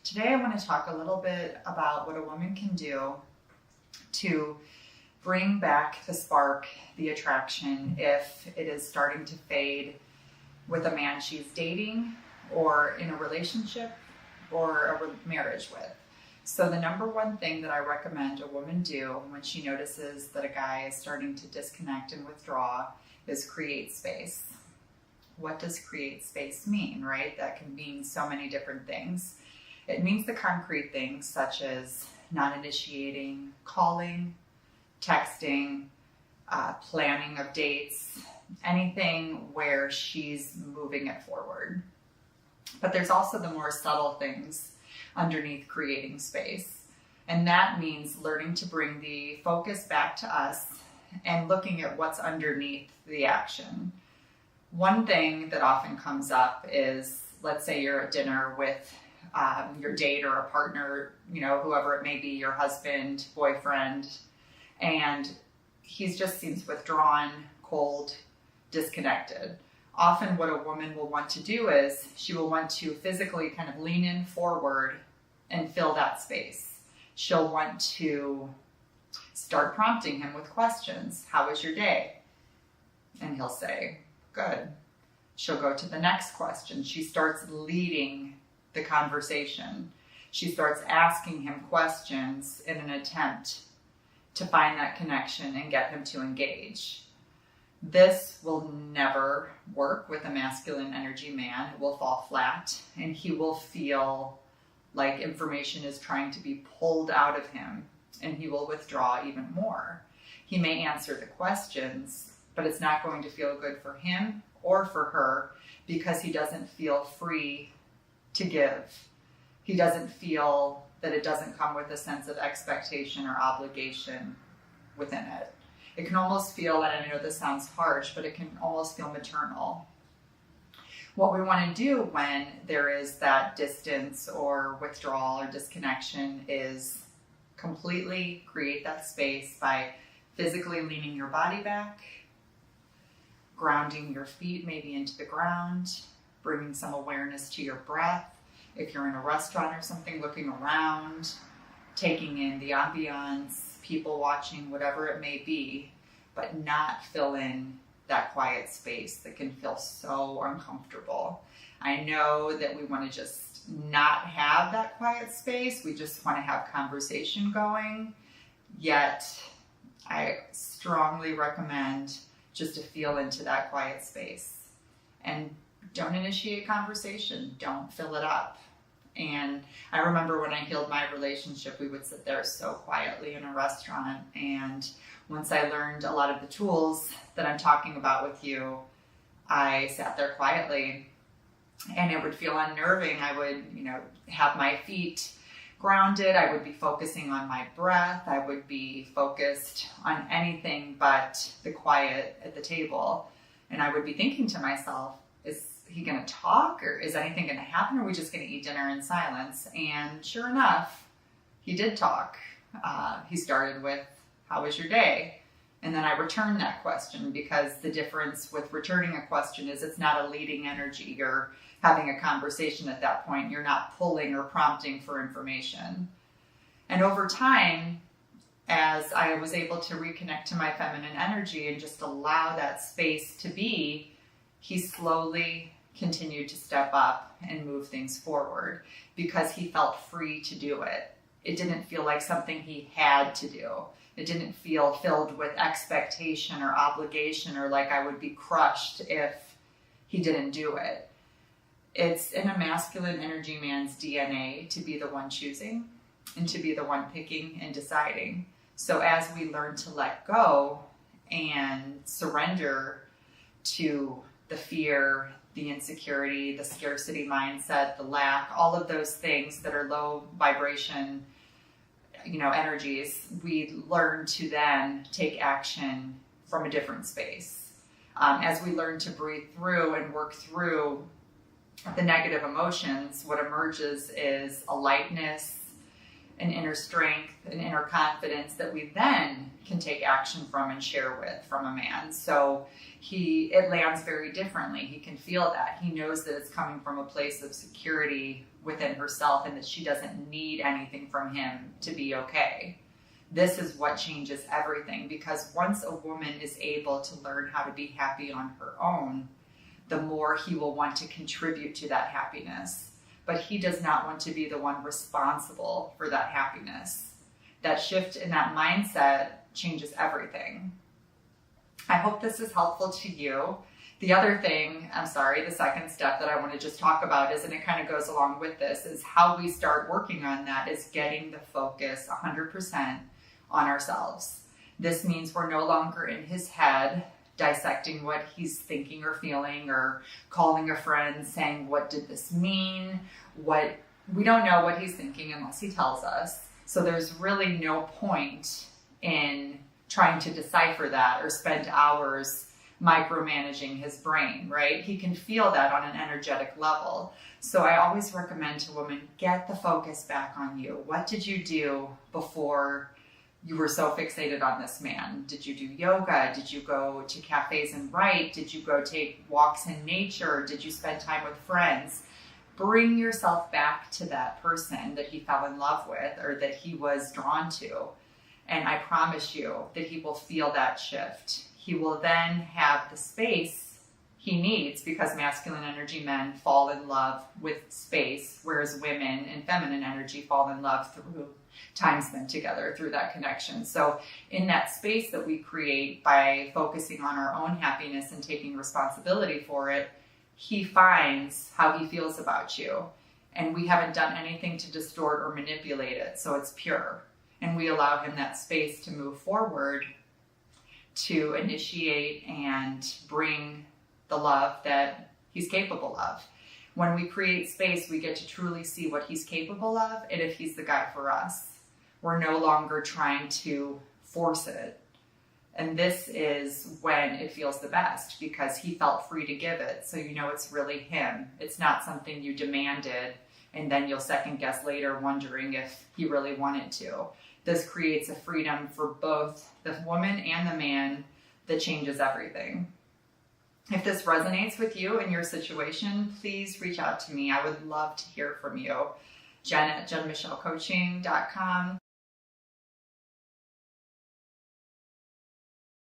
Today I want to talk a little bit about what a woman can do to bring back the spark, the attraction, if it is starting to fade with a man she's dating or in a relationship or a marriage with. So the number one thing that I recommend a woman do when she notices that a guy is starting to disconnect and withdraw is create space. What does create space mean, right? That can mean so many different things. It means the concrete things such as not initiating calling, texting, planning of dates, anything where she's moving it forward. But there's also the more subtle things underneath creating space. And that means learning to bring the focus back to us and looking at what's underneath the action. One thing that often comes up is, let's say you're at dinner with your date or a partner, whoever it may be, your husband, boyfriend, and he just seems withdrawn, cold, disconnected. Often what a woman will want to do is she will want to physically kind of lean in forward and fill that space. She'll want to start prompting him with questions. How was your day? And he'll say, good. She'll go to the next question. She starts leading the conversation. She starts asking him questions in an attempt to find that connection and get him to engage. This will never work with a masculine energy man. It will fall flat, and he will feel like information is trying to be pulled out of him, and he will withdraw even more. He may answer the questions, but it's not going to feel good for him or for her because he doesn't feel free to give. He doesn't feel that it doesn't come with a sense of expectation or obligation within it. It can almost feel, and I know this sounds harsh, but it can almost feel maternal. What we want to do when there is that distance or withdrawal or disconnection is completely create that space by physically leaning your body back, grounding your feet maybe into the ground, bringing some awareness to your breath. If you're in a restaurant or something, looking around, taking in the ambiance, people watching, whatever it may be, but not fill in that quiet space that can feel so uncomfortable. I know that we want to just not have that quiet space. We just want to have conversation going. Yet I strongly recommend just to feel into that quiet space and don't initiate conversation. Don't fill it up. And I remember when I healed my relationship, we would sit there so quietly in a restaurant. And once I learned a lot of the tools that I'm talking about with you, I sat there quietly and it would feel unnerving. I would, have my feet grounded. I would be focusing on my breath. I would be focused on anything but the quiet at the table. And I would be thinking to myself, is he going to talk, or is anything going to happen, or are we just going to eat dinner in silence? And sure enough, he did talk. He started with, how was your day? And then I returned that question, because the difference with returning a question is it's not a leading energy. You're having a conversation at that point. You're not pulling or prompting for information. And over time, as I was able to reconnect to my feminine energy and just allow that space to be, he slowly continued to step up and move things forward because he felt free to do it. It didn't feel like something he had to do. It didn't feel filled with expectation or obligation, or like I would be crushed if he didn't do it. It's in a masculine energy man's DNA to be the one choosing and to be the one picking and deciding. So as we learn to let go and surrender to the fear, the insecurity, the scarcity mindset, the lack, all of those things that are low vibration, energies, we learn to then take action from a different space. As we learn to breathe through and work through the negative emotions, what emerges is a lightness, an inner strength, an inner confidence that we then can take action from and share with from a man. So it lands very differently. He can feel that. He knows that it's coming from a place of security within herself and that she doesn't need anything from him to be okay. This is what changes everything, because once a woman is able to learn how to be happy on her own, the more he will want to contribute to that happiness. But he does not want to be the one responsible for that happiness. That shift in that mindset changes everything. I hope this is helpful to you. The other thing, the second step that I want to just talk about is, and it kind of goes along with this, is how we start working on that is getting the focus 100% on ourselves. This means we're no longer in his head dissecting what he's thinking or feeling, or calling a friend saying, what did this mean? We don't know what he's thinking unless he tells us. So there's really no point in trying to decipher that or spend hours micromanaging his brain, right? He can feel that on an energetic level. So I always recommend to women, get the focus back on you. What did you do before you were so fixated on this man? Did you do yoga? Did you go to cafes and write? Did you go take walks in nature? Did you spend time with friends? Bring yourself back to that person that he fell in love with or that he was drawn to. And I promise you that he will feel that shift. He will then have the space he needs, because masculine energy men fall in love with space, whereas women and feminine energy fall in love through time spent together, through that connection. So in that space that we create by focusing on our own happiness and taking responsibility for it, he finds how he feels about you. And we haven't done anything to distort or manipulate it, so it's pure. And we allow him that space to move forward, to initiate and bring the love that he's capable of. When we create space, we get to truly see what he's capable of and if he's the guy for us. We're no longer trying to force it. And this is when it feels the best, because he felt free to give it. So you know it's really him. It's not something you demanded and then you'll second guess later wondering if he really wanted to. This creates a freedom for both the woman and the man that changes everything. If this resonates with you in your situation, please reach out to me. I would love to hear from you. Jen at jenmichellecoaching.com.